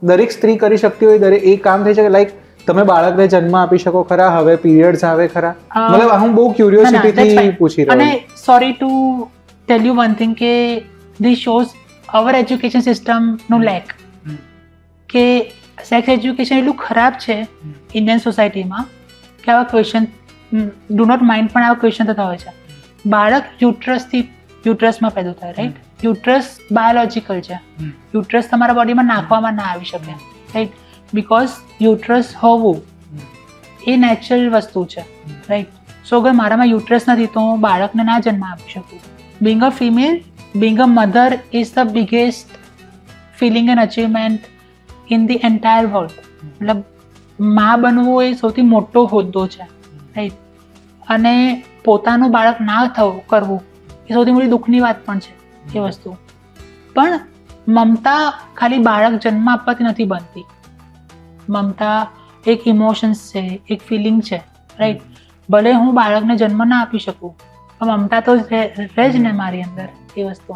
દરેક સ્ત્રી કરી શકતી હોય, દરેક એ કામ થઈ શકે? લાઈક તમે બાળકને જન્મ આપી શકો ખરા? હવે પીરિયડ્સ આવે ખરા? મતલબ હું બહુ ક્યુરિયોસિટીથી પૂછી રહ્યો અને sorry to tell you one thing કે ધીસ શોઝ અવર એજ્યુકેશન સિસ્ટમનું લેક, કે સેક્સ એજ્યુકેશન એટલું ખરાબ છે ઇન્ડિયન સોસાયટીમાં કે આવા ક્વેશ્ચન ડુ નોટ માઇન્ડ પણ આવા ક્વેશ્ચન થતા હોય છે. બાળક યુટ્રસમાં પેદા થાય, રાઈટ? યુટ્રસ બાયોલોજિકલ છે. યુટ્રસ તમારા બોડીમાં નાખવામાં ના આવી શકે, રાઈટ? બીકોઝ યુટ્રસ હોવું એ નેચરલ વસ્તુ છે, રાઈટ? સો અગર મારામાં યુટ્રસ નથી તો હું બાળકને ના જન્મ આપી શકું. Being a female, being a mother is the biggest feeling and achievement in the entire world. મતલબ માં બનવું એ સૌથી મોટો હોદ્દો છે, રાઈટ? અને પોતાનું બાળક ના કરવું એ સૌથી મોટી દુઃખની વાત પણ છે એ વસ્તુ. પણ મમતા ખાલી બાળક જન્મ આપવાથી નથી બનતી. મમતા એક ઇમોશન્સ છે, એક ફિલિંગ છે, રાઈટ? ભલે હું બાળકને જન્મ ના આપી શકું પણ મમતા તો રહે જ ને મારી અંદર એ વસ્તુ.